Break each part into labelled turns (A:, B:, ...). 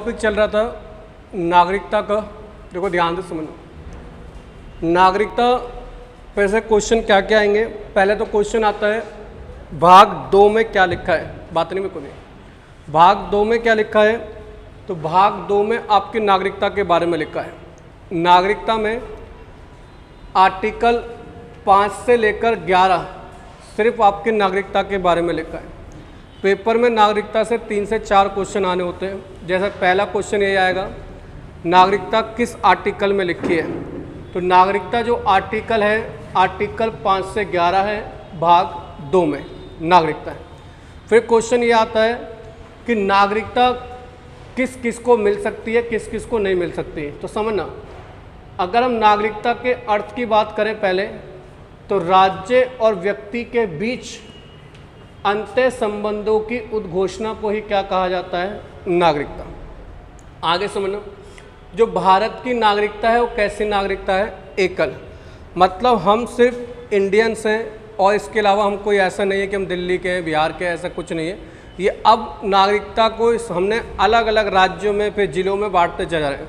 A: Topic चल रहा था नागरिकता का। देखो ध्यान से समझो, नागरिकता पे से क्वेश्चन क्या क्या आएंगे। पहले तो क्वेश्चन आता है भाग 2 में क्या लिखा है, बात नहीं में कोई नहीं। भाग 2 में क्या लिखा है, तो भाग 2 में आपकी नागरिकता के बारे में लिखा है। नागरिकता में आर्टिकल 5 से लेकर 11 सिर्फ आपकी नागरिकता के बारे में लिखा है। पेपर में नागरिकता से 3 से 4 क्वेश्चन आने होते हैं। जैसे पहला क्वेश्चन ये आएगा, नागरिकता किस आर्टिकल में लिखी है। तो नागरिकता जो आर्टिकल है, आर्टिकल 5 से 11 है, भाग 2 में नागरिकता है। फिर क्वेश्चन ये आता है कि नागरिकता किस किस को मिल सकती है, किस किस को नहीं मिल सकती है। तो समझना, अगर हम नागरिकता के अर्थ की बात करें पहले, तो राज्य और व्यक्ति के बीच अंतः संबंधों की उद्घोषणा को ही क्या कहा जाता है, नागरिकता। आगे समझना, जो भारत की नागरिकता है वो कैसी नागरिकता है, एकल। मतलब हम सिर्फ इंडियंस हैं और इसके अलावा हम कोई ऐसा नहीं है कि हम दिल्ली के हैं, बिहार के, ऐसा कुछ नहीं है। ये अब नागरिकता को हमने अलग अलग राज्यों में फिर जिलों में बांटते जा रहे हैं।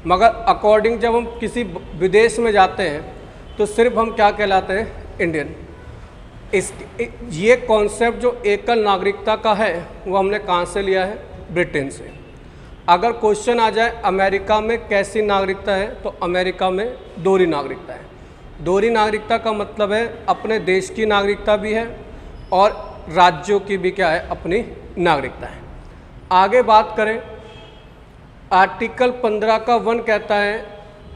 A: मगर अकॉर्डिंग जब हम किसी विदेश में जाते हैं तो सिर्फ हम क्या कहलाते हैं, इंडियन। ये कॉन्सेप्ट जो एकल नागरिकता का है वो हमने कहाँ से लिया है, ब्रिटेन से। अगर क्वेश्चन आ जाए अमेरिका में कैसी नागरिकता है, तो अमेरिका में दोहरी नागरिकता है। दोहरी नागरिकता का मतलब है अपने देश की नागरिकता भी है और राज्यों की भी क्या है, अपनी नागरिकता है। आगे बात करें, आर्टिकल 15 का 1 कहता है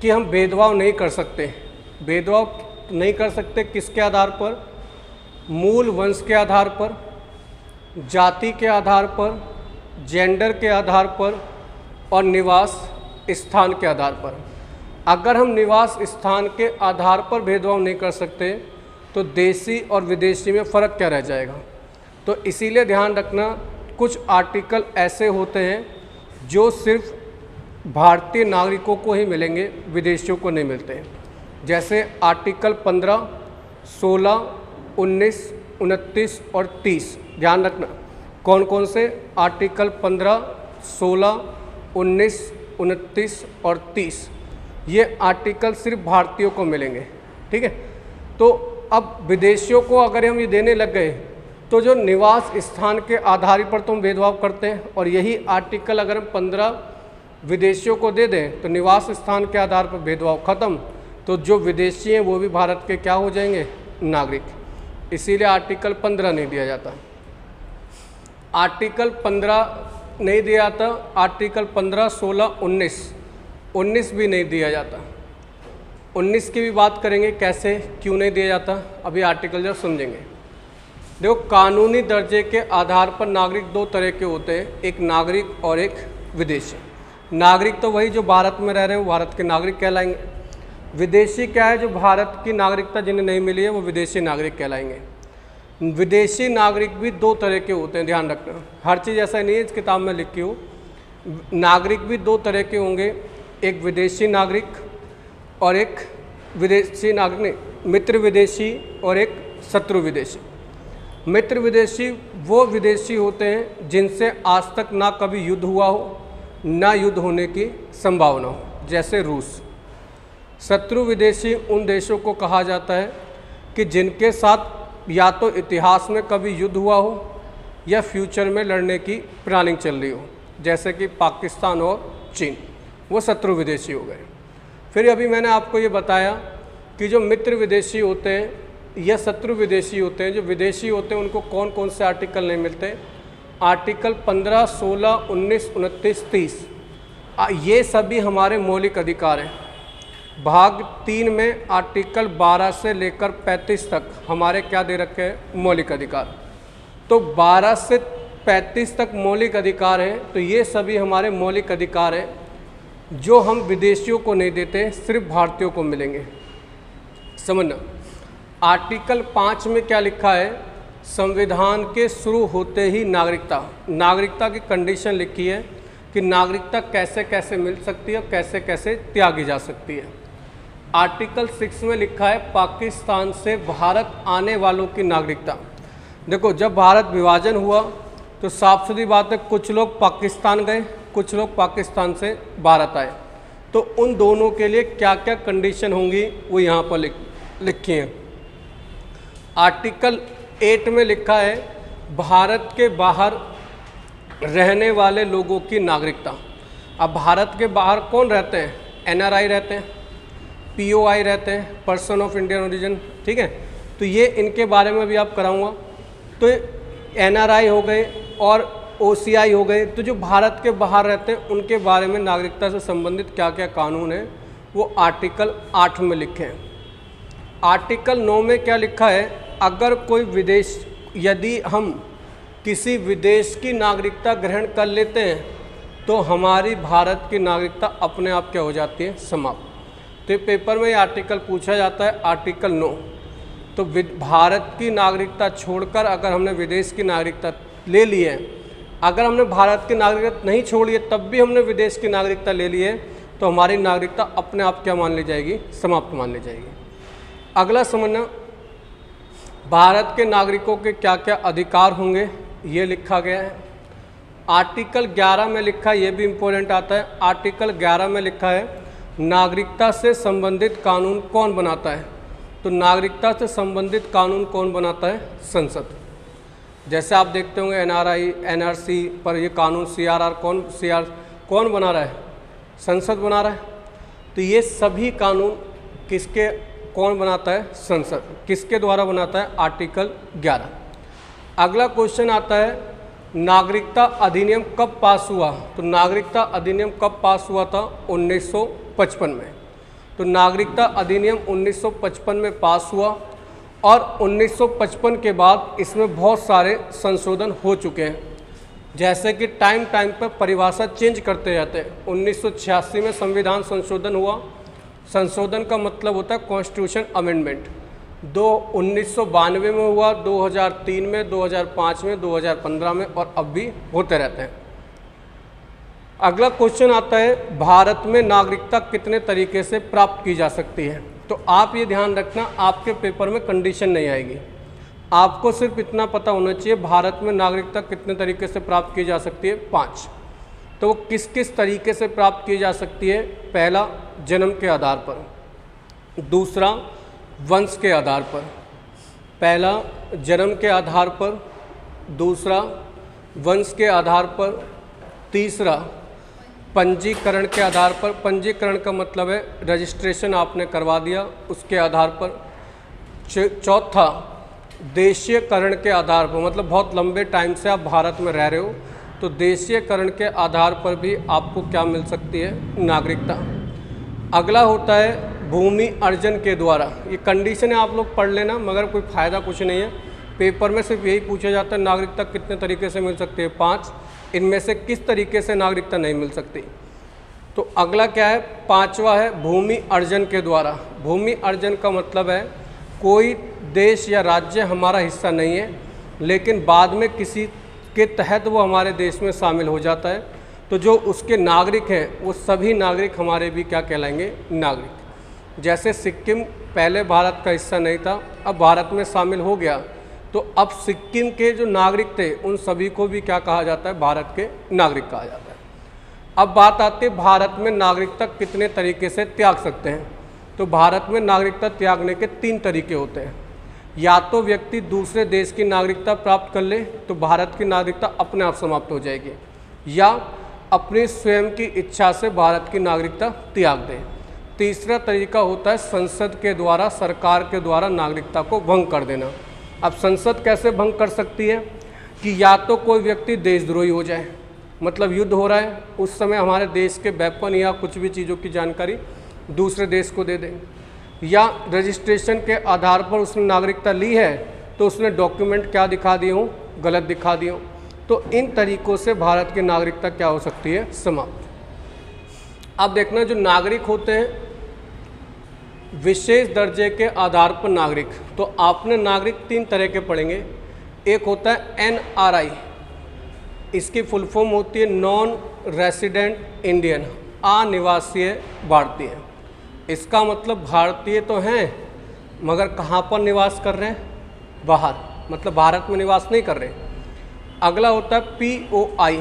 A: कि हम भेदभाव नहीं कर सकते। भेदभाव नहीं कर सकते किसके आधार पर, मूल वंश के आधार पर, जाति के आधार पर, जेंडर के आधार पर और निवास स्थान के आधार पर। अगर हम निवास स्थान के आधार पर भेदभाव नहीं कर सकते तो देशी और विदेशी में फ़र्क क्या रह जाएगा। तो इसीलिए ध्यान रखना, कुछ आर्टिकल ऐसे होते हैं जो सिर्फ भारतीय नागरिकों को ही मिलेंगे, विदेशियों को नहीं मिलते हैं। जैसे आर्टिकल 15, 16, 19, 29 और 30। ध्यान रखना कौन कौन से, आर्टिकल 15, 16, 19, 29 और 30, ये आर्टिकल सिर्फ भारतीयों को मिलेंगे। ठीक है, तो अब विदेशियों को अगर हम ये देने लग गए तो जो निवास स्थान के आधार पर तो हम भेदभाव करते हैं, और यही आर्टिकल अगर हम 15 विदेशियों को दे दें तो निवास स्थान के आधार पर भेदभाव खत्म। तो जो विदेशी हैं वो भी भारत के क्या हो जाएंगे, नागरिक। इसीलिए आर्टिकल 15 नहीं दिया जाता। आर्टिकल 15 नहीं दिया जाता, आर्टिकल 15, 16, 19 भी नहीं दिया जाता। 19 की भी बात करेंगे, कैसे क्यों नहीं दिया जाता, अभी आर्टिकल जब समझेंगे। देखो, कानूनी दर्जे के आधार पर नागरिक 2 तरह के होते हैं, एक नागरिक और एक विदेशी। नागरिक तो वही जो भारत में रह रहे हैं, वो भारत के नागरिक कहलाएंगे। विदेशी क्या है, जो भारत की नागरिकता जिन्हें नहीं मिली है वो विदेशी नागरिक कहलाएंगे। विदेशी नागरिक भी 2 तरह के होते हैं, ध्यान रखना। हर चीज़ ऐसा नहीं है इस किताब में लिखी हो। नागरिक भी 2 तरह के होंगे, एक विदेशी नागरिक और एक विदेशी नागरिक नहीं, मित्र विदेशी और एक शत्रु विदेशी। मित्र विदेशी वो विदेशी होते हैं जिनसे आज तक ना कभी युद्ध हुआ हो, ना युद्ध होने की संभावना हो, जैसे रूस। शत्रु विदेशी उन देशों को कहा जाता है कि जिनके साथ या तो इतिहास में कभी युद्ध हुआ हो या फ्यूचर में लड़ने की प्लानिंग चल रही हो, जैसे कि पाकिस्तान और चीन, वो शत्रु विदेशी हो गए। फिर अभी मैंने आपको ये बताया कि जो मित्र विदेशी होते हैं या शत्रु विदेशी होते हैं, जो विदेशी होते हैं उनको कौन कौन से आर्टिकल नहीं मिलते, आर्टिकल 15, 16, 19, 29, 30, ये सभी हमारे मौलिक अधिकार हैं। भाग 3 में आर्टिकल 12 से लेकर 35 तक हमारे क्या दे रखे हैं, मौलिक अधिकार। तो 12 से 35 तक मौलिक अधिकार हैं, तो ये सभी हमारे मौलिक अधिकार हैं जो हम विदेशियों को नहीं देते, सिर्फ भारतीयों को मिलेंगे। समझना, आर्टिकल 5 में क्या लिखा है, संविधान के शुरू होते ही नागरिकता की कंडीशन लिखी है कि नागरिकता कैसे कैसे मिल सकती है, कैसे कैसे त्यागी जा सकती है। आर्टिकल 6 में लिखा है पाकिस्तान से भारत आने वालों की नागरिकता। देखो, जब भारत विभाजन हुआ तो साफ सीधी बात है, कुछ लोग पाकिस्तान गए, कुछ लोग पाकिस्तान से भारत आए, तो उन दोनों के लिए क्या क्या कंडीशन होंगी वो यहाँ पर लिखी हैं। आर्टिकल 8 में लिखा है भारत के बाहर रहने वाले लोगों की नागरिकता। अब भारत के बाहर कौन रहते हैं? NRI रहते हैं, POI रहते हैं, पर्सन ऑफ इंडियन ओरिजिन, ठीक है। तो ये इनके बारे में भी आप कराऊंगा। तो NRI हो गए और OCI हो गए, तो जो भारत के बाहर रहते हैं उनके बारे में नागरिकता से संबंधित क्या क्या कानून हैं वो आर्टिकल 8 में लिखे हैं। आर्टिकल 9 में क्या लिखा है? अगर कोई विदेश, यदि हम किसी विदेश की नागरिकता ग्रहण कर लेते हैं तो हमारी भारत की नागरिकता अपने आप क्या हो जाती है? समाप्त। तो पेपर में ये आर्टिकल पूछा जाता है, आर्टिकल 9। तो भारत की नागरिकता छोड़कर अगर हमने विदेश की नागरिकता ले ली है, अगर हमने भारत की नागरिकता नहीं छोड़ी है तब भी हमने विदेश की नागरिकता ले ली है, तो हमारी नागरिकता अपने आप क्या मान ली जाएगी? समाप्त मान ली जाएगी। अगला समझना, भारत के नागरिकों के क्या क्या अधिकार होंगे ये लिखा गया है। आर्टिकल 11 में लिखा है, ये भी इम्पोर्टेंट आता है। आर्टिकल 11 में लिखा है नागरिकता से संबंधित कानून कौन बनाता है? तो नागरिकता से संबंधित कानून कौन बनाता है? संसद। जैसे आप देखते होंगे NRI NRC पर ये कानून CRR कौन बना रहा है? संसद बना रहा है। तो ये सभी कानून कौन बनाता है? संसद। किसके द्वारा बनाता है? आर्टिकल 11। अगला क्वेश्चन आता है नागरिकता अधिनियम कब पास हुआ? तो नागरिकता अधिनियम कब पास हुआ था? 1955 में। तो नागरिकता अधिनियम 1955 में पास हुआ और 1955 के बाद इसमें बहुत सारे संशोधन हो चुके हैं। जैसे कि टाइम पर परिभाषा चेंज करते जाते हैं। 1986 में संविधान संशोधन हुआ। संशोधन का मतलब होता है कॉन्स्टिट्यूशन अमेंडमेंट। 1992 में हुआ, 2003 में, 2005 में, 2015 में और अब भी होते रहते हैं। अगला क्वेश्चन आता है भारत में नागरिकता कितने तरीके से प्राप्त की जा सकती है? तो आप ये ध्यान रखना, आपके पेपर में कंडीशन नहीं आएगी। आपको सिर्फ इतना पता होना चाहिए भारत में नागरिकता कितने तरीके से प्राप्त की जा सकती है? 5। तो वो किस किस तरीके से प्राप्त की जा सकती है? पहला, जन्म के आधार पर। दूसरा, वंश के आधार पर। पहला, जन्म के आधार पर। दूसरा, वंश के आधार पर। तीसरा, पंजीकरण के आधार पर। पंजीकरण का मतलब है रजिस्ट्रेशन आपने करवा दिया, उसके आधार पर। चौथा, देशीयकरण के आधार पर, मतलब बहुत लंबे टाइम से आप भारत में रह रहे हो तो देशीयकरण के आधार पर भी आपको क्या मिल सकती है? नागरिकता। अगला होता है भूमि अर्जन के द्वारा। ये कंडीशन है, आप लोग पढ़ लेना, मगर कोई फ़ायदा कुछ नहीं है। पेपर में सिर्फ यही पूछा जाता है नागरिकता कितने तरीके से मिल सकती है? 5। इनमें से किस तरीके से नागरिकता नहीं मिल सकती? तो अगला क्या है? 5वां है भूमि अर्जन के द्वारा। भूमि अर्जन का मतलब है कोई देश या राज्य हमारा हिस्सा नहीं है, लेकिन बाद में किसी के तहत वो हमारे देश में शामिल हो जाता है, तो जो उसके नागरिक हैं वो सभी नागरिक हमारे भी क्या कहलाएंगे? नागरिक। जैसे सिक्किम पहले भारत का हिस्सा नहीं था, अब भारत में शामिल हो गया, तो अब सिक्किम के जो नागरिक थे उन सभी को भी क्या कहा जाता है? भारत के नागरिक कहा जाता है। अब बात आती है भारत में नागरिकता कितने तरीके से त्याग सकते हैं? तो भारत में नागरिकता त्यागने के 3 तरीके होते हैं। या तो व्यक्ति दूसरे देश की नागरिकता प्राप्त कर ले तो भारत की नागरिकता अपने आप समाप्त हो जाएगी, या अपनी स्वयं की इच्छा से भारत की नागरिकता त्याग दे। तीसरा तरीका होता है संसद के द्वारा, सरकार के द्वारा नागरिकता को भंग कर देना। अब संसद कैसे भंग कर सकती है? कि या तो कोई व्यक्ति देशद्रोही हो जाए, मतलब युद्ध हो रहा है, उस समय हमारे देश के वेपन या कुछ भी चीज़ों की जानकारी दूसरे देश को दे दे, या रजिस्ट्रेशन के आधार पर उसने नागरिकता ली है तो उसने डॉक्यूमेंट क्या दिखा दिए हों? गलत दिखा दिए हों। तो इन तरीक़ों से भारत की नागरिकता क्या हो सकती है? समाप्त। अब देखना, जो नागरिक होते हैं विशेष दर्जे के आधार पर नागरिक, तो आपने नागरिक 3 तरह के पढ़ेंगे। एक होता है NRI, इसकी फुल फॉर्म होती है नॉन रेसिडेंट इंडियन, अनिवासीय भारतीय। इसका मतलब भारतीय तो हैं मगर कहाँ पर निवास कर रहे हैं? बाहर, मतलब भारत में निवास नहीं कर रहे। अगला होता है POI,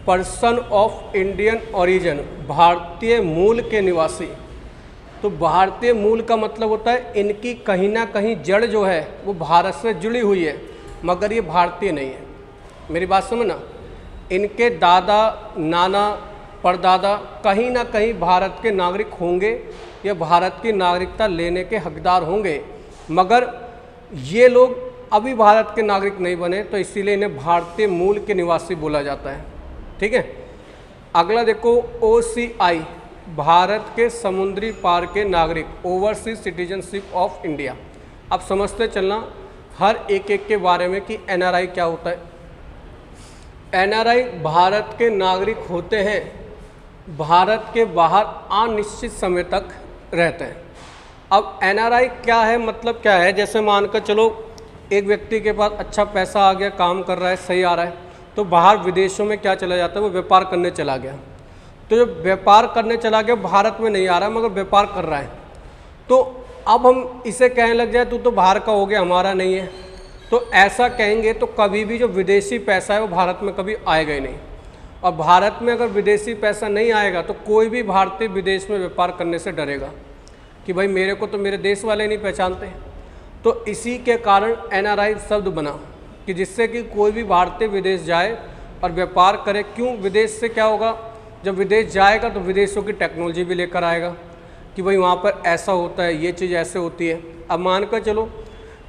A: person of Indian origin, भारतीय मूल के निवासी। तो भारतीय मूल का मतलब होता है इनकी कहीं ना कहीं जड़ जो है वो भारत से जुड़ी हुई है, मगर ये भारतीय नहीं है। मेरी बात समझना, इनके दादा नाना परदादा कहीं ना कहीं भारत के नागरिक होंगे या भारत की नागरिकता लेने के हकदार होंगे, मगर ये लोग अभी भारत के नागरिक नहीं बने, तो इसीलिए इन्हें भारतीय मूल के निवासी बोला जाता है। ठीक है, अगला देखो OCI, भारत के समुद्री पार के नागरिक, ओवरसीज सिटीजनशिप ऑफ इंडिया। अब समझते चलना हर एक के बारे में कि NRI क्या होता है। NRI भारत के नागरिक होते हैं, भारत के बाहर अनिश्चित समय तक रहते हैं। अब NRI क्या है, मतलब क्या है, जैसे मानकर चलो एक व्यक्ति के पास अच्छा पैसा आ गया, काम कर रहा है, सही आ रहा है, तो बाहर विदेशों में क्या चला जाता है, वो व्यापार करने चला गया। तो जब व्यापार करने चला गया, भारत में नहीं आ रहा मगर व्यापार कर रहा है, तो अब हम इसे कहने लग जाए तू तो बाहर का हो गया, हमारा नहीं है। तो ऐसा कहेंगे तो कभी भी जो विदेशी पैसा है वो भारत में कभी आएगा ही नहीं। और भारत में अगर विदेशी पैसा नहीं आएगा तो कोई भी भारतीय विदेश में व्यापार करने से डरेगा कि भाई मेरे को तो मेरे देश वाले नहीं पहचानते। तो इसी के कारण NRI शब्द बना कि जिससे कि कोई भी भारतीय विदेश जाए और व्यापार करे। क्यों? विदेश से क्या होगा, जब विदेश जाएगा तो विदेशों की टेक्नोलॉजी भी लेकर आएगा कि भाई वहाँ पर ऐसा होता है, ये चीज़ ऐसे होती है। अब मानकर चलो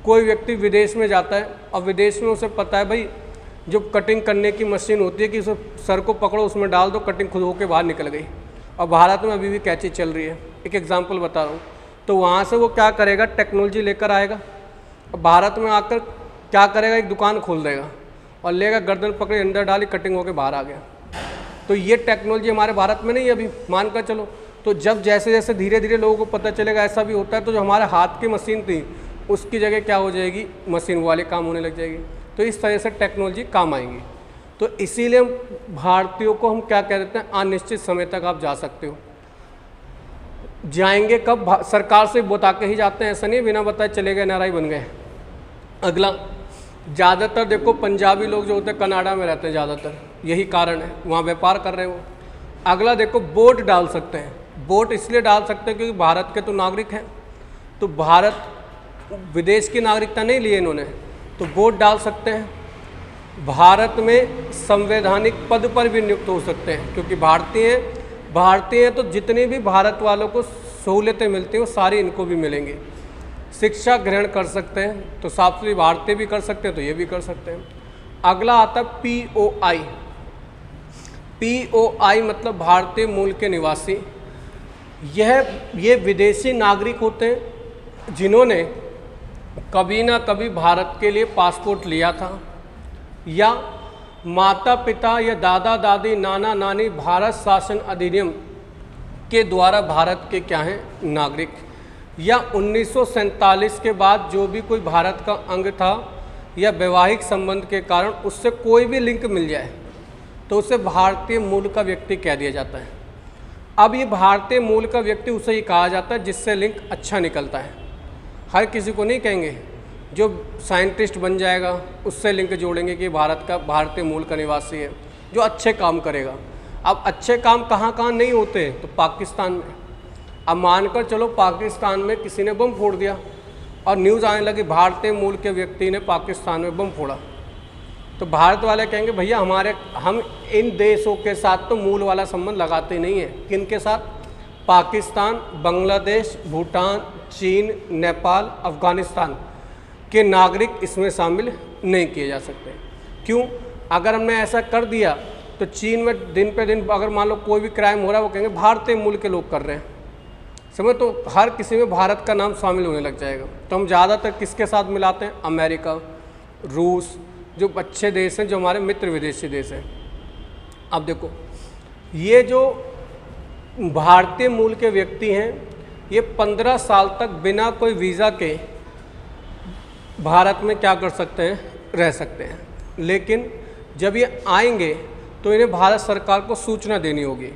A: कोई व्यक्ति विदेश में जाता है और विदेश में उसे पता है भाई जो कटिंग करने की मशीन होती है कि उसे सर को पकड़ो, उसमें डाल दो, कटिंग खुद होकर बाहर निकल गई। और भारत में अभी भी क्या चीज़ चल रही है, एक एग्जांपल बता रहा हूँ। तो वहाँ से वो क्या करेगा, टेक्नोलॉजी लेकर आएगा और भारत में आकर क्या करेगा, एक दुकान खोल देगा और लेगा, गर्दन पकड़े, अंदर डाली, कटिंग होकर बाहर आ गया। तो ये टेक्नोलॉजी हमारे भारत में नहीं है अभी, मान कर चलो। तो जब जैसे जैसे धीरे धीरे लोगों को पता चलेगा ऐसा भी होता है, तो जो हमारे हाथ की मशीन थी उसकी जगह क्या हो जाएगी, मशीन वाले काम होने लग जाएगी। तो इस तरह से टेक्नोलॉजी काम आएंगी। तो इसीलिए भारतीयों को हम क्या कह देते हैं, अनिश्चित समय तक आप जा सकते हो। जाएंगे कब, सरकार से बता के ही जाते हैं, ऐसा नहीं बिना बताए चले गए NRI बन गए। अगला, ज़्यादातर देखो पंजाबी लोग जो होते हैं कनाडा में रहते हैं ज़्यादातर, यही कारण है, वहाँ व्यापार कर रहे हो। अगला देखो, वोट डाल सकते हैं। वोट इसलिए डाल सकते हैं क्योंकि भारत के तो नागरिक हैं, तो भारत विदेश की नागरिकता नहीं ली इन्होंने, तो वोट डाल सकते हैं। भारत में संवैधानिक पद पर भी नियुक्त हो सकते हैं क्योंकि भारतीय हैं, तो जितनी भी भारत वालों को सहूलियतें मिलती हैं वो सारी इनको भी मिलेंगी। शिक्षा ग्रहण कर सकते हैं, तो साफ सुथरी भारतीय भी कर सकते हैं, तो ये भी कर सकते हैं। अगला आता है POI। POI मतलब भारतीय मूल के निवासी। ये विदेशी नागरिक होते हैं जिन्होंने कभी ना कभी भारत के लिए पासपोर्ट लिया था, या माता पिता या दादा दादी नाना नानी भारत शासन अधिनियम के द्वारा भारत के क्या हैं, नागरिक, या 1947 के बाद जो भी कोई भारत का अंग था या वैवाहिक संबंध के कारण उससे कोई भी लिंक मिल जाए तो उसे भारतीय मूल का व्यक्ति कह दिया जाता है। अब ये भारतीय मूल का व्यक्ति उसे ही कहा जाता है जिससे लिंक अच्छा निकलता है। हर किसी को नहीं कहेंगे, जो साइंटिस्ट बन जाएगा उससे लिंक जोड़ेंगे कि भारत का भारतीय मूल का निवासी है, जो अच्छे काम करेगा। अब अच्छे काम कहाँ कहाँ नहीं होते, तो पाकिस्तान में। अब मानकर चलो पाकिस्तान में किसी ने बम फोड़ दिया और न्यूज़ आने लगी भारतीय मूल के व्यक्ति ने पाकिस्तान में बम फोड़ा, तो भारत वाले कहेंगे भैया हम इन देशों के साथ तो मूल वाला संबंध लगाते नहीं हैं। किन के साथ? पाकिस्तान, बांग्लादेश, भूटान, चीन, नेपाल, अफ़गानिस्तान के नागरिक इसमें शामिल नहीं किए जा सकते। क्यों? अगर हमने ऐसा कर दिया तो चीन में दिन पे दिन अगर मान लो कोई भी क्राइम हो रहा है वो कहेंगे भारतीय मूल के लोग कर रहे हैं, समझ, तो हर किसी में भारत का नाम शामिल होने लग जाएगा। तो हम ज़्यादातर किसके साथ मिलाते हैं? अमेरिका, रूस, जो अच्छे देश हैं, जो हमारे मित्र विदेशी देश हैं। अब देखो, ये जो भारतीय मूल के व्यक्ति हैं ये 15 साल तक बिना कोई वीज़ा के भारत में क्या कर सकते हैं, रह सकते हैं। लेकिन जब ये आएंगे तो इन्हें भारत सरकार को सूचना देनी होगी।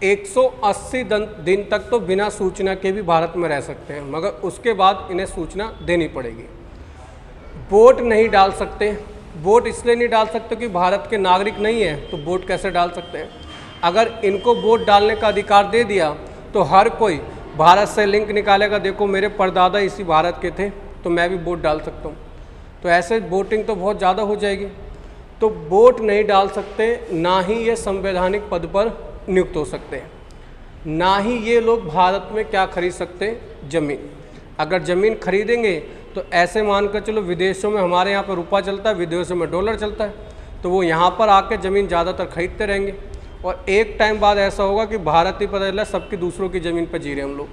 A: 180 दिन तक तो बिना सूचना के भी भारत में रह सकते हैं, मगर उसके बाद इन्हें सूचना देनी पड़ेगी। वोट नहीं डाल सकते, वोट इसलिए नहीं डाल सकते कि भारत के नागरिक नहीं है, तो वोट कैसे डाल सकते हैं? अगर इनको वोट डालने का अधिकार दे दिया तो हर कोई भारत से लिंक निकालेगा, देखो मेरे परदादा इसी भारत के थे तो मैं भी वोट डाल सकता हूँ। तो ऐसे वोटिंग तो बहुत ज़्यादा हो जाएगी। तो वोट नहीं डाल सकते, ना ही ये संवैधानिक पद पर नियुक्त हो सकते हैं, ना ही ये लोग भारत में क्या खरीद सकते हैं, ज़मीन। अगर ज़मीन खरीदेंगे तो ऐसे मानकर चलो विदेशों में हमारे यहाँ पर रुपया चलता है, विदेशों में डॉलर चलता है, तो वो यहाँ पर आके ज़मीन ज़्यादातर खरीदते रहेंगे और एक टाइम बाद ऐसा होगा कि भारत ही पता चला सबकी दूसरों की ज़मीन पर जी रहे हैं हम लोग।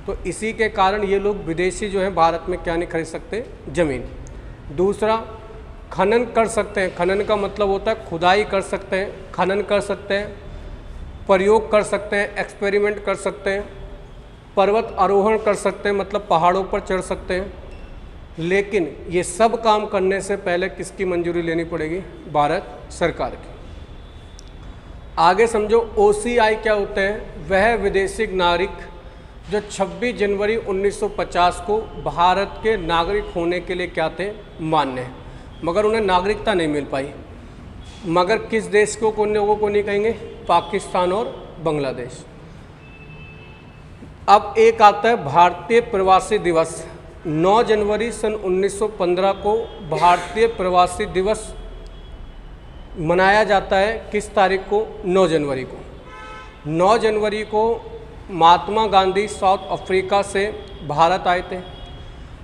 A: तो इसी के कारण ये लोग विदेशी जो हैं भारत में क्या नहीं खरीद सकते, ज़मीन। दूसरा, खनन कर सकते हैं। खनन का मतलब होता है खुदाई कर सकते हैं, खनन कर सकते हैं, प्रयोग कर सकते हैं, एक्सपेरिमेंट कर सकते हैं, पर्वत आरोहण कर सकते हैं, मतलब पहाड़ों पर चढ़ सकते हैं। लेकिन ये सब काम करने से पहले किसकी मंजूरी लेनी पड़ेगी, भारत सरकार की। आगे समझो OCI क्या होते हैं, वह विदेशी नागरिक जो 26 जनवरी 1950 को भारत के नागरिक होने के लिए क्या थे, मान्य हैं, मगर उन्हें नागरिकता नहीं मिल पाई। मगर किस देश को, कौन लोगों को नहीं कहेंगे, पाकिस्तान और बांग्लादेश। अब एक आता है भारतीय प्रवासी दिवस। 9 जनवरी सन 1915 को भारतीय प्रवासी दिवस मनाया जाता है। किस तारीख को, 9 जनवरी को। 9 जनवरी को महात्मा गांधी साउथ अफ्रीका से भारत आए थे।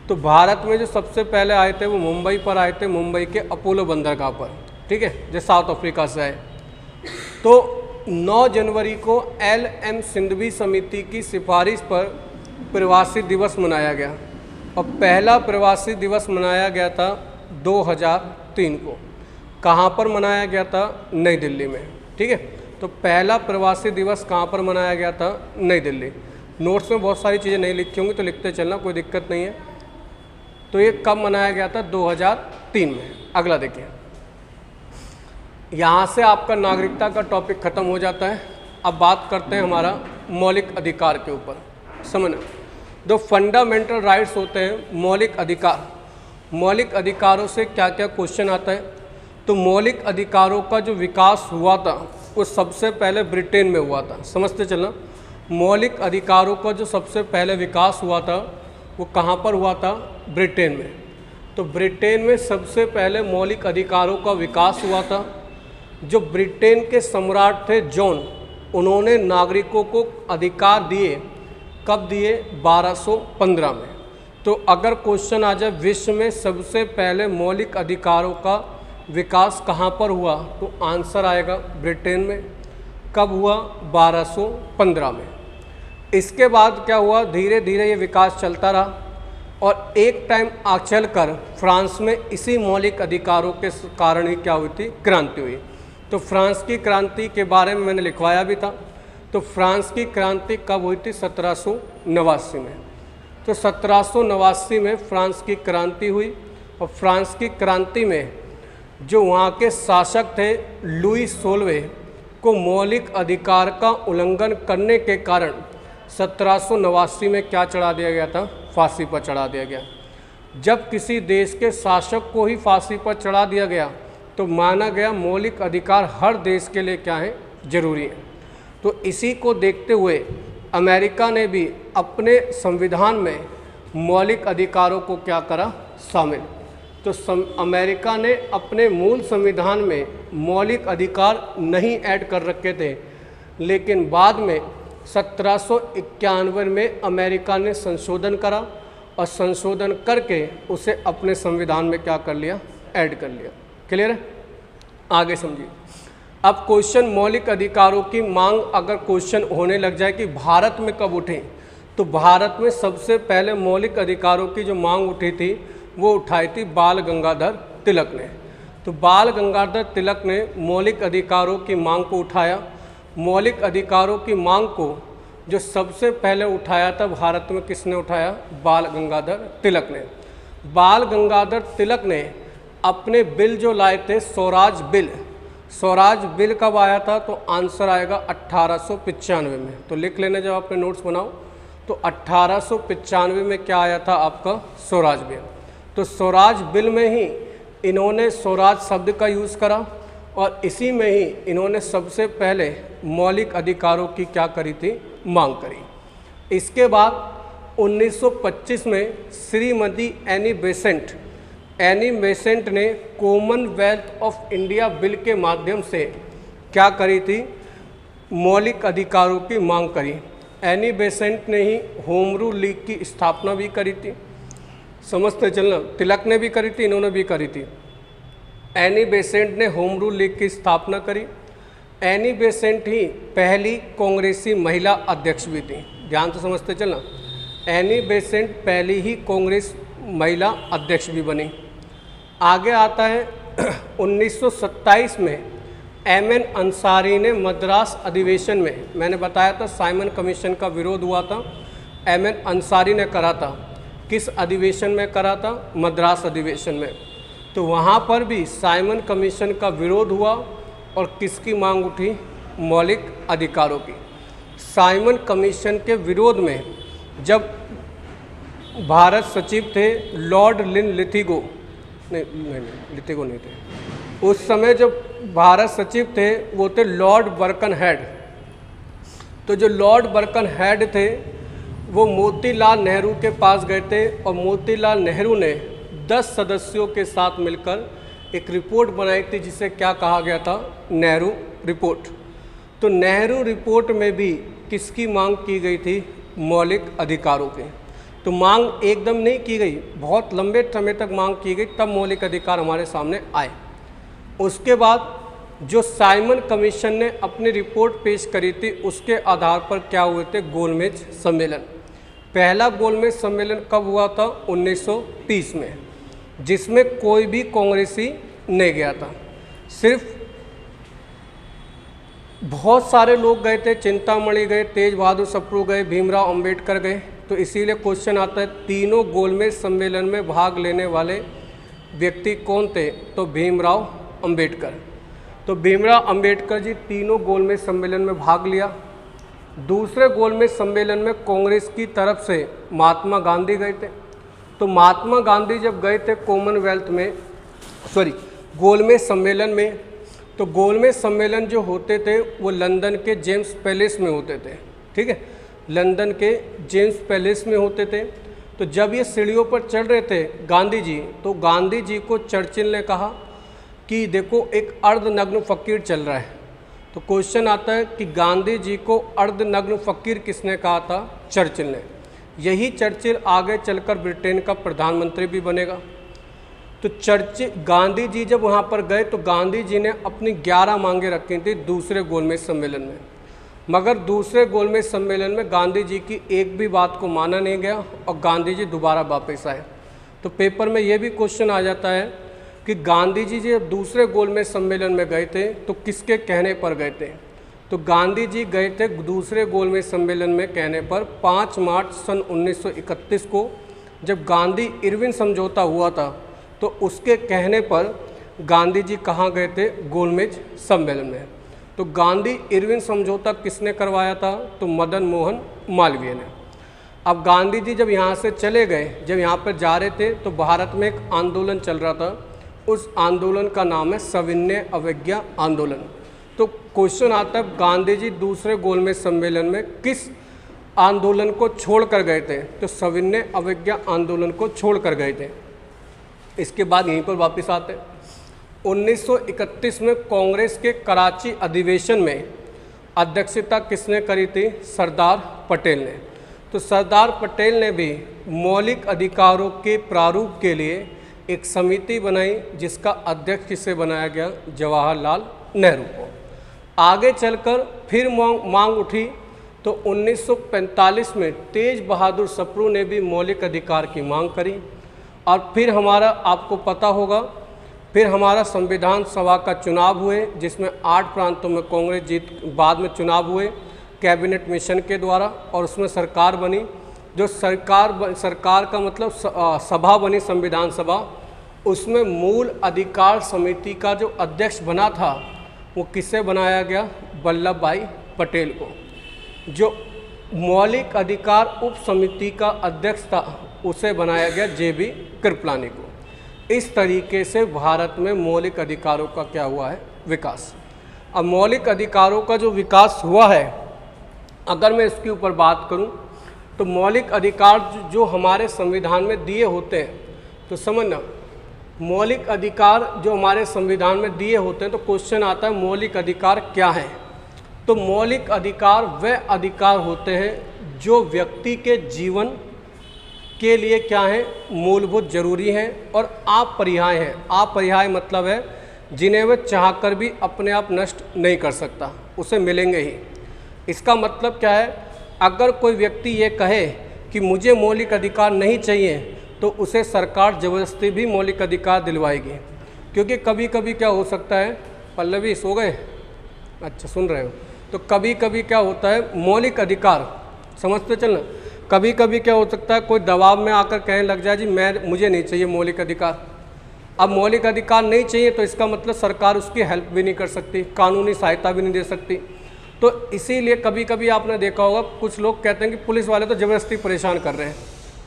A: तो भारत में जो सबसे पहले आए थे वो मुंबई पर आए थे, मुंबई के अपोलो बंदरगाह पर, ठीक है, जो साउथ अफ्रीका से आए। तो 9 जनवरी को LM सिंघवी समिति की सिफारिश पर प्रवासी दिवस मनाया गया और पहला प्रवासी दिवस मनाया गया था 2003 को। कहाँ पर मनाया गया था, नई दिल्ली में, ठीक है। तो पहला प्रवासी दिवस कहाँ पर मनाया गया था, नई दिल्ली। नोट्स में बहुत सारी चीज़ें नहीं लिखी होंगी तो लिखते चलना, कोई दिक्कत नहीं है। तो ये कब मनाया गया था, 2003 में। अगला देखिए, यहाँ से आपका नागरिकता का टॉपिक खत्म हो जाता है। अब बात करते हैं हमारा मौलिक अधिकार के ऊपर। समझना, दो फंडामेंटल राइट्स होते हैं, मौलिक अधिकार। मौलिक अधिकारों से क्या क्या क्वेश्चन आता है, तो मौलिक अधिकारों का जो विकास हुआ था वो सबसे पहले ब्रिटेन में हुआ था। समझते चलना, मौलिक अधिकारों का जो सबसे पहले विकास हुआ था वो कहाँ पर हुआ था, ब्रिटेन में। तो ब्रिटेन में सबसे पहले मौलिक अधिकारों का विकास हुआ था। जो ब्रिटेन के सम्राट थे जॉन, उन्होंने नागरिकों को अधिकार दिए, कब दिए, 1215 में। तो अगर क्वेश्चन आ जाए विश्व में सबसे पहले मौलिक अधिकारों का विकास कहाँ पर हुआ, तो आंसर आएगा ब्रिटेन में। कब हुआ, 1215 में। इसके बाद क्या हुआ, धीरे धीरे ये विकास चलता रहा और एक टाइम चल कर फ्रांस में इसी मौलिक अधिकारों के कारण ही क्या हुई थी, क्रांति हुई। तो फ्रांस की क्रांति के बारे में मैंने लिखवाया भी था। तो फ्रांस की क्रांति कब हुई थी, 1789 में। तो 1789 में फ्रांस की क्रांति हुई और फ्रांस की क्रांति में जो वहाँ के शासक थे लुई 16वें को मौलिक अधिकार का उल्लंघन करने के कारण 1789 में क्या चढ़ा दिया गया था, फांसी पर चढ़ा दिया गया। जब किसी देश के शासक को ही फांसी पर चढ़ा दिया गया तो माना गया मौलिक अधिकार हर देश के लिए क्या है, जरूरी है। तो इसी को देखते हुए अमेरिका ने भी अपने संविधान में मौलिक अधिकारों को क्या करा, शामिल। तो अमेरिका ने अपने मूल संविधान में मौलिक अधिकार नहीं ऐड कर रखे थे, लेकिन बाद में 1791 में अमेरिका ने संशोधन करा और संशोधन करके उसे अपने संविधान में क्या कर लिया, ऐड कर लिया। क्लियर है, आगे समझिए। अब क्वेश्चन मौलिक अधिकारों की मांग अगर क्वेश्चन होने लग जाए कि भारत में कब उठे, तो भारत में सबसे पहले मौलिक अधिकारों की जो मांग उठी थी वो उठाई थी बाल गंगाधर तिलक ने। तो बाल गंगाधर तिलक ने मौलिक अधिकारों की मांग को उठाया। मौलिक अधिकारों की मांग को जो सबसे पहले उठाया था भारत में, किसने उठाया, बाल गंगाधर तिलक ने। बाल गंगाधर तिलक ने अपने बिल जो लाए थे, स्वराज बिल, स्वराज बिल कब आया था, तो आंसर आएगा 1895 में। तो लिख लेना जब आपने नोट्स बनाओ, तो 1895 में क्या आया था आपका, स्वराज बिल। तो स्वराज बिल में ही इन्होंने स्वराज शब्द का यूज़ करा और इसी में ही इन्होंने सबसे पहले मौलिक अधिकारों की क्या करी थी, मांग करी। इसके बाद 1925 में श्रीमती एनी बेसेंट ने कॉमनवेल्थ ऑफ इंडिया बिल के माध्यम से क्या करी थी, मौलिक अधिकारों की मांग करी। एनी बेसेंट ने ही होम रूल लीग की स्थापना भी करी थी, समझते चलना, तिलक ने भी करी थी, इन्होंने भी करी थी। एनी बेसेंट ने होम रूल लीग की स्थापना करी। एनी बेसेंट ही पहली कांग्रेसी महिला अध्यक्ष भी थी, ध्यान से समझते चलना। एनी बेसेंट पहली ही कांग्रेस महिला अध्यक्ष भी बनी। आगे आता है 1927 में एमएन अंसारी ने मद्रास अधिवेशन में, मैंने बताया था साइमन कमीशन का विरोध हुआ था, एमएन अंसारी ने करा था। किस अधिवेशन में करा था, मद्रास अधिवेशन में। तो वहाँ पर भी साइमन कमीशन का विरोध हुआ और किसकी मांग उठी, मौलिक अधिकारों की। साइमन कमीशन के विरोध में जब भारत सचिव थे लॉर्ड लिथिगो, लिथिगो नहीं थे उस समय, जब भारत सचिव थे वो थे लॉर्ड बर्कनहेड। तो जो लॉर्ड बर्कनहेड थे वो मोतीलाल नेहरू के पास गए थे और मोतीलाल नेहरू ने 10 सदस्यों के साथ मिलकर एक रिपोर्ट बनाई थी जिसे क्या कहा गया था, नेहरू रिपोर्ट। तो नेहरू रिपोर्ट में भी किसकी मांग की गई थी, मौलिक अधिकारों की। तो मांग एकदम नहीं की गई, बहुत लंबे समय तक मांग की गई, तब मौलिक अधिकार हमारे सामने आए। उसके बाद जो साइमन कमीशन ने अपनी रिपोर्ट पेश करी थी उसके आधार पर क्या हुए थे, गोलमेज सम्मेलन। पहला गोलमेज सम्मेलन कब हुआ था, 1930 में, जिसमें कोई भी कांग्रेसी नहीं गया था। सिर्फ बहुत सारे लोग गए थे, चिंतामणि गए, तेज बहादुर सप्रू गए, भीमराव अंबेडकर गए। तो इसीलिए क्वेश्चन आता है तीनों गोलमेज सम्मेलन में भाग लेने वाले व्यक्ति कौन थे, तो भीमराव अंबेडकर। तो भीमराव अंबेडकर जी तीनों गोलमेज सम्मेलन में भाग लिया। दूसरे गोलमेज सम्मेलन में कांग्रेस की तरफ से महात्मा गांधी गए थे। तो महात्मा गांधी जब गए थे गोलमेज सम्मेलन में, तो गोलमेज सम्मेलन जो होते थे वो लंदन के जेम्स पैलेस में होते थे, ठीक है, लंदन के जेम्स पैलेस में होते थे। तो जब ये सीढ़ियों पर चढ़ रहे थे गांधी जी, तो गांधी जी को चर्चिल ने कहा कि देखो एक अर्धनग्न फकीर चल रहा है। तो क्वेश्चन आता है कि गांधी जी को अर्धनग्न फकीर किसने कहा था, चर्चिल ने। यही चर्चिल आगे चलकर ब्रिटेन का प्रधानमंत्री भी बनेगा। तो गांधी जी जब वहाँ पर गए तो गांधी जी ने अपनी 11 मांगें रखी थी दूसरे गोलमेज सम्मेलन में, मगर दूसरे गोलमेज सम्मेलन में गांधी जी की एक भी बात को माना नहीं गया और गांधी जी दोबारा वापस आए। तो पेपर में ये भी क्वेश्चन आ जाता है कि गांधी जी जब दूसरे गोलमेज सम्मेलन में गए थे तो किसके कहने पर गए थे। तो गांधी जी गए थे दूसरे गोलमेज सम्मेलन में कहने पर 5 मार्च सन 1931 को, जब गांधी इरविन समझौता हुआ था। तो उसके कहने पर गांधी जी कहाँ गए थे, गोलमेज सम्मेलन में। तो गांधी इरविन समझौता किसने करवाया था, तो मदन मोहन मालवीय ने। अब गांधी जी जब यहाँ से चले गए, जब यहाँ पर जा रहे थे तो भारत में एक आंदोलन चल रहा था, उस आंदोलन का नाम है सविनय अवज्ञा आंदोलन। तो क्वेश्चन आता है गांधी जी दूसरे गोलमेज सम्मेलन में किस आंदोलन को छोड़ कर गए थे, तो सविनय अवज्ञा आंदोलन को छोड़ कर गए थे। इसके बाद यहीं पर वापस आते 1931 में कांग्रेस के कराची अधिवेशन में अध्यक्षता किसने करी थी, सरदार पटेल ने। तो सरदार पटेल ने भी मौलिक अधिकारों के प्रारूप के लिए एक समिति बनाई जिसका अध्यक्ष किसे बनाया गया, जवाहरलाल नेहरू को। आगे चलकर फिर मांग उठी तो 1945 में तेज बहादुर सप्रू ने भी मौलिक अधिकार की मांग करी। और फिर हमारा, आपको पता होगा, फिर हमारा संविधान सभा का चुनाव हुए जिसमें 8 प्रांतों में कांग्रेस जीत, बाद में चुनाव हुए कैबिनेट मिशन के द्वारा और उसमें सरकार बनी। जो सरकार का मतलब सभा बनी, संविधान सभा, उसमें मूल अधिकार समिति का जो अध्यक्ष बना था वो किससे बनाया गया, वल्लभ भाई पटेल को। जो मौलिक अधिकार उप समिति का अध्यक्ष था उसे बनाया गया JB कृपलानी को। इस तरीके से भारत में मौलिक अधिकारों का क्या हुआ है, विकास। अब मौलिक अधिकारों का जो विकास हुआ है, अगर मैं इसके ऊपर बात करूं तो मौलिक अधिकार जो हमारे संविधान में दिए होते हैं, तो समझना, मौलिक अधिकार जो हमारे संविधान में दिए होते हैं, तो क्वेश्चन आता है मौलिक अधिकार क्या है। तो मौलिक अधिकार वे अधिकार होते हैं जो व्यक्ति के जीवन के लिए क्या है, मूलभूत जरूरी हैं और अपरिहार्य हैं। अपरिहार्य मतलब है जिन्हें वह चाहकर भी अपने आप नष्ट नहीं कर सकता, उसे मिलेंगे ही। इसका मतलब क्या है, अगर कोई व्यक्ति ये कहे कि मुझे मौलिक अधिकार नहीं चाहिए, तो उसे सरकार ज़बरदस्ती भी मौलिक अधिकार दिलवाएगी। क्योंकि कभी कभी क्या हो सकता है, पल्लवी सो गए, अच्छा सुन रहे हो, तो कभी कभी क्या होता है, मौलिक अधिकार समझते चलना, कभी कभी क्या हो सकता है, कोई दबाव में आकर कहने लग जाए जी मुझे नहीं चाहिए मौलिक अधिकार। अब मौलिक अधिकार नहीं चाहिए तो इसका मतलब सरकार उसकी हेल्प भी नहीं कर सकती, कानूनी सहायता भी नहीं दे सकती। तो इसीलिए कभी कभी आपने देखा होगा कुछ लोग कहते हैं कि पुलिस वाले तो ज़बरदस्ती परेशान कर रहे हैं,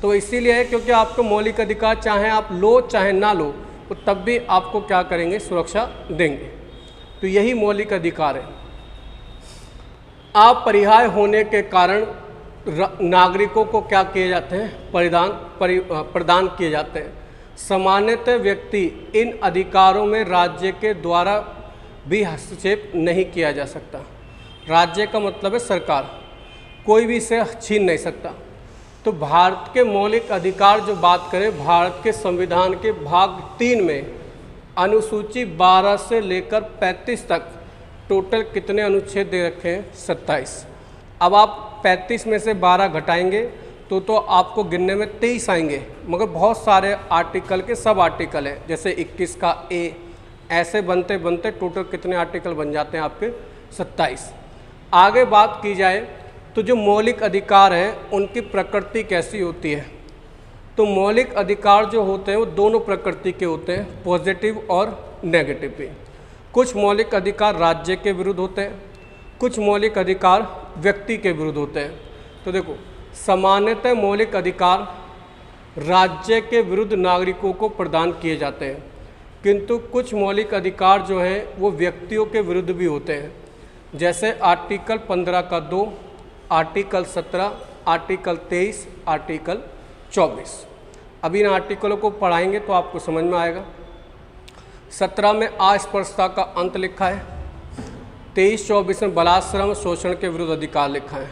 A: तो इसीलिए है क्योंकि आपको मौलिक अधिकार चाहे आप लो चाहे ना लो, तो तब भी आपको क्या करेंगे, सुरक्षा देंगे। तो यही मौलिक अधिकार है। अपरिहार्य होने के कारण नागरिकों को क्या किए जाते हैं, प्रदान किए जाते हैं। सामान्यतः व्यक्ति इन अधिकारों में राज्य के द्वारा भी हस्तक्षेप नहीं किया जा सकता। राज्य का मतलब है सरकार, कोई भी इसे छीन नहीं सकता। तो भारत के मौलिक अधिकार जो बात करें, भारत के संविधान के भाग 3 में अनुसूची 12 से लेकर 35 तक टोटल कितने अनुच्छेद दे रखे हैं, 27। अब आप 35 में से 12 घटाएंगे तो आपको गिनने में 23 आएंगे, मगर बहुत सारे आर्टिकल के सब आर्टिकल हैं, जैसे 21 का ए, ऐसे बनते बनते टोटल कितने आर्टिकल बन जाते हैं आपके, 27। आगे बात की जाए तो जो मौलिक अधिकार हैं उनकी प्रकृति कैसी होती है, तो मौलिक अधिकार जो होते हैं वो दोनों प्रकृति के होते हैं, पॉजिटिव और नेगेटिव भी। कुछ मौलिक अधिकार राज्य के विरुद्ध होते हैं, कुछ मौलिक अधिकार व्यक्ति के विरुद्ध होते हैं। तो देखो, सामान्यतः मौलिक अधिकार राज्य के विरुद्ध नागरिकों को प्रदान किए जाते हैं, किंतु कुछ मौलिक अधिकार जो हैं वो व्यक्तियों के विरुद्ध भी होते हैं, जैसे आर्टिकल 15 का 2, आर्टिकल 17, आर्टिकल 23, आर्टिकल 24। अभी इन आर्टिकलों को पढ़ाएंगे तो आपको समझ में आएगा। 17 में अस्पृश्यता का अंत लिखा है, 23-24 में बलात्कार शोषण के विरुद्ध अधिकार लिखा है।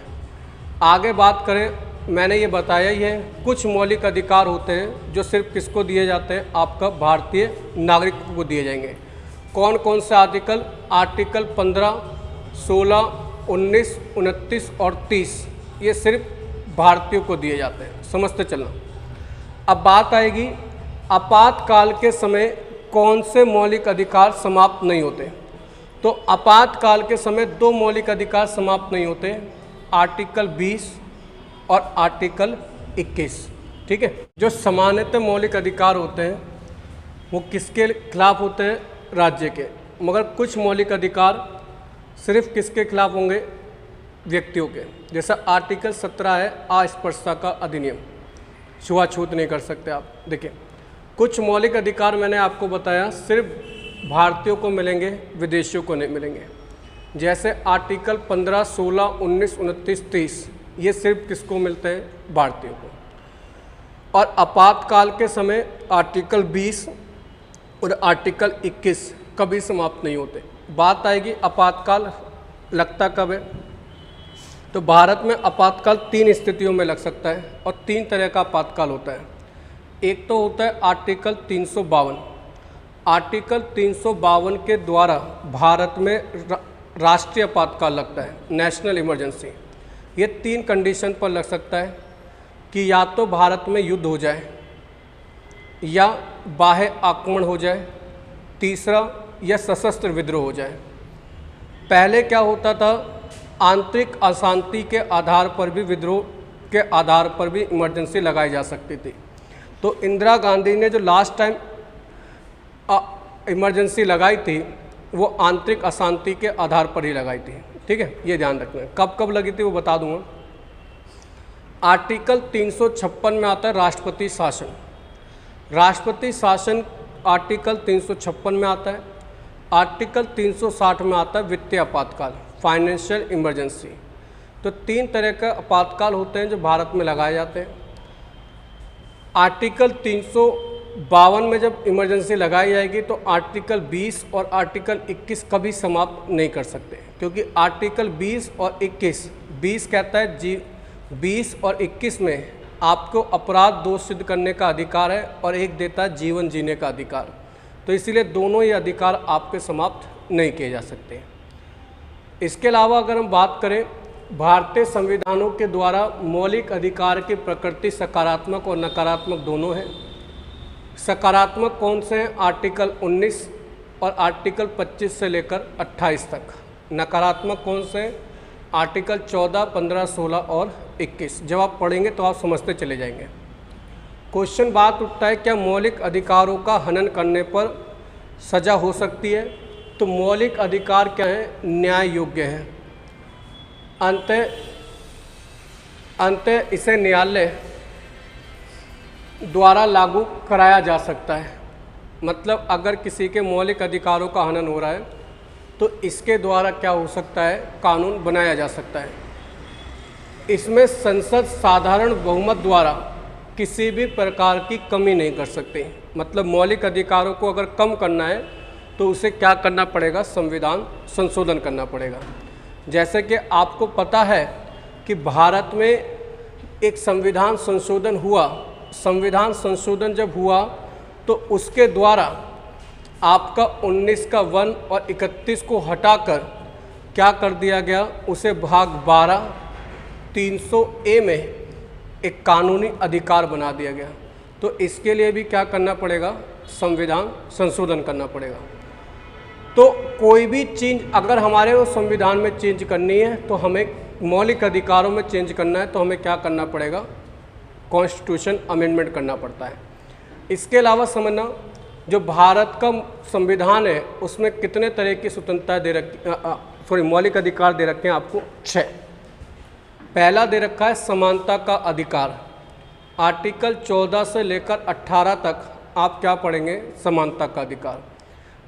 A: आगे बात करें, मैंने ये बताया ही है, कुछ मौलिक अधिकार होते हैं जो सिर्फ किसको दिए जाते हैं, आपका भारतीय नागरिकों को दिए जाएंगे। कौन कौन से आर्टिकल, आर्टिकल 15, 16, 19, 29 और 30, ये सिर्फ भारतीयों को दिए जाते हैं, समझते चलना। अब बात आएगी आपातकाल के समय कौन से मौलिक अधिकार समाप्त नहीं होते। तो आपातकाल के समय 2 मौलिक अधिकार समाप्त नहीं होते, आर्टिकल 20 और आर्टिकल 21। ठीक है, जो सामान्यतः मौलिक अधिकार होते हैं वो किसके खिलाफ होते हैं, राज्य के, मगर कुछ मौलिक अधिकार सिर्फ किसके खिलाफ होंगे, व्यक्तियों के। जैसा आर्टिकल 17 है अस्पृश्यता का अधिनियम, छुआछूत नहीं कर सकते आप। देखिए, कुछ मौलिक अधिकार मैंने आपको बताया सिर्फ भारतीयों को मिलेंगे, विदेशियों को नहीं मिलेंगे। जैसे आर्टिकल 15, 16, 19, 29, 30, ये सिर्फ किसको मिलते हैं, भारतीयों को। और आपातकाल के समय आर्टिकल 20 और आर्टिकल 21 कभी समाप्त नहीं होते। बात आएगी आपातकाल लगता कब है, तो भारत में आपातकाल 3 स्थितियों में लग सकता है और 3 तरह का आपातकाल होता है। एक तो होता है आर्टिकल 352। आर्टिकल 352 के द्वारा भारत में राष्ट्रीय आपातकाल लगता है, नेशनल इमरजेंसी। ये 3 कंडीशन पर लग सकता है कि या तो भारत में युद्ध हो जाए, या बाह्य आक्रमण हो जाए, तीसरा या सशस्त्र विद्रोह हो जाए। पहले क्या होता था, आंतरिक अशांति के आधार पर भी, विद्रोह के आधार पर भी इमरजेंसी लगाई जा सकती थी। तो इंदिरा गांधी ने जो लास्ट टाइम इमरजेंसी लगाई थी वो आंतरिक अशांति के आधार पर ही लगाई थी। ठीक है, ये ध्यान रखना है। कब कब लगी थी वो बता दूंगा। आर्टिकल 356 में आता है राष्ट्रपति शासन। राष्ट्रपति शासन आर्टिकल 356 में आता है। आर्टिकल 360 में आता है वित्तीय आपातकाल, फाइनेंशियल इमरजेंसी। तो 3 तरह के आपातकाल होते हैं जो भारत में लगाए जाते हैं। आर्टिकल 352 में जब इमरजेंसी लगाई जाएगी तो आर्टिकल 20 और आर्टिकल 21 कभी समाप्त नहीं कर सकते, क्योंकि आर्टिकल 20 और 21, 20 कहता है 20 और 21 में आपको अपराध दोष सिद्ध करने का अधिकार है और एक देता है जीवन जीने का अधिकार। तो इसीलिए दोनों ही अधिकार आपके समाप्त नहीं किए जा सकते। इसके अलावा अगर हम बात करें, भारतीय संविधानों के द्वारा मौलिक अधिकार की प्रकृति सकारात्मक और नकारात्मक दोनों है। सकारात्मक कौन से हैं? आर्टिकल 19 और आर्टिकल 25 से लेकर 28 तक। नकारात्मक कौन से हैं? आर्टिकल 14, 15, 16 और 21। जब आप पढ़ेंगे तो आप समझते चले जाएंगे। क्वेश्चन बात उठता है, क्या मौलिक अधिकारों का हनन करने पर सजा हो सकती है? तो मौलिक अधिकार क्या है? न्याय योग्य है। अंततः इसे न्यायालय द्वारा लागू कराया जा सकता है। मतलब अगर किसी के मौलिक अधिकारों का हनन हो रहा है तो इसके द्वारा क्या हो सकता है? कानून बनाया जा सकता है। इसमें संसद साधारण बहुमत द्वारा किसी भी प्रकार की कमी नहीं कर सकती। मतलब मौलिक अधिकारों को अगर कम करना है तो उसे क्या करना पड़ेगा? संविधान संशोधन करना पड़ेगा। जैसे कि आपको पता है कि भारत में एक संविधान संशोधन हुआ। संविधान संशोधन जब हुआ तो उसके द्वारा आपका 19 का 1 और 31 को हटाकर क्या कर दिया गया? उसे भाग 12 300A में एक कानूनी अधिकार बना दिया गया। तो इसके लिए भी क्या करना पड़ेगा? संविधान संशोधन करना पड़ेगा। तो कोई भी चीज़ अगर हमारे वो संविधान में चेंज करनी है तो हमें मौलिक अधिकारों में चेंज करना है तो हमें क्या करना पड़ेगा? कॉन्स्टिट्यूशन अमेंडमेंट करना पड़ता है। इसके अलावा समझना, जो भारत का संविधान है उसमें कितने तरह की स्वतंत्रता दे रखी, मौलिक अधिकार दे रखे हैं आपको? 6। पहला दे रखा है समानता का अधिकार। आर्टिकल 14 से लेकर 18 तक आप क्या पढ़ेंगे? समानता का अधिकार।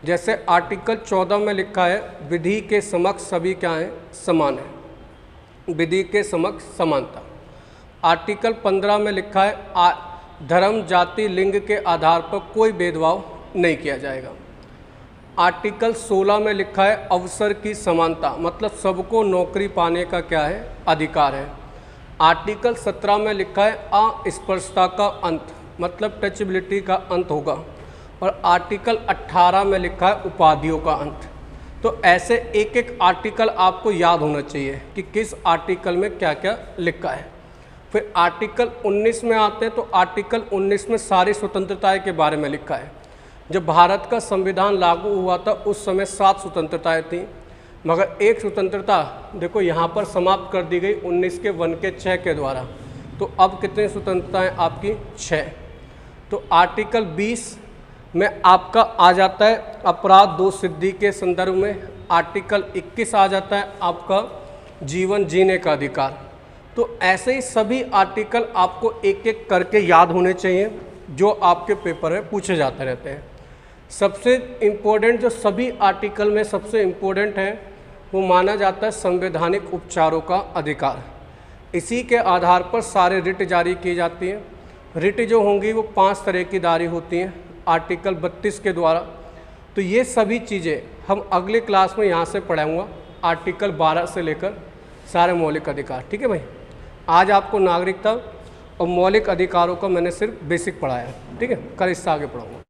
A: जैसे आर्टिकल 14 में लिखा है विधि के समक्ष सभी क्या हैं? समान है। विधि के समक्ष समानता। आर्टिकल 15 में लिखा है धर्म, जाति, लिंग के आधार पर कोई भेदभाव नहीं किया जाएगा। आर्टिकल 16 में लिखा है अवसर की समानता, मतलब सबको नौकरी पाने का क्या है? अधिकार है। आर्टिकल 17 में लिखा है अस्पृश्यता का अंत, मतलब टचबिलिटी का अंत होगा। और आर्टिकल 18 में लिखा है उपाधियों का अंत। तो ऐसे एक एक आर्टिकल आपको याद होना चाहिए कि किस आर्टिकल में क्या क्या लिखा है। फिर आर्टिकल 19 में आते हैं तो आर्टिकल 19 में सारी स्वतंत्रताएं के बारे में लिखा है। जब भारत का संविधान लागू हुआ था उस समय 7 स्वतंत्रताएं थीं, मगर एक स्वतंत्रता देखो यहाँ पर समाप्त कर दी गई 19 के 1 के 6 के द्वारा। तो अब कितनी स्वतंत्रताएं आपकी? 6। तो आर्टिकल 20 में आपका आ जाता है अपराध दोष सिद्धि के संदर्भ में। आर्टिकल 21 आ जाता है आपका जीवन जीने का अधिकार। तो ऐसे ही सभी आर्टिकल आपको एक एक करके याद होने चाहिए जो आपके पेपर में पूछे जाते रहते हैं। सबसे इम्पोर्टेंट जो सभी आर्टिकल में सबसे इम्पोर्टेंट है वो माना जाता है संवैधानिक उपचारों का अधिकार। इसी के आधार पर सारे रिट जारी की जाती हैं। रिट जो होंगी वो 5 तरह की जारी होती हैं आर्टिकल 32 के द्वारा। तो ये सभी चीज़ें हम अगले क्लास में यहाँ से पढ़ाऊँगा, आर्टिकल 12 से लेकर सारे मौलिक अधिकार। ठीक है भाई, आज आपको नागरिकता और मौलिक अधिकारों का मैंने सिर्फ बेसिक पढ़ाया है। ठीक है, कल इससे आगे पढ़ाऊँगा।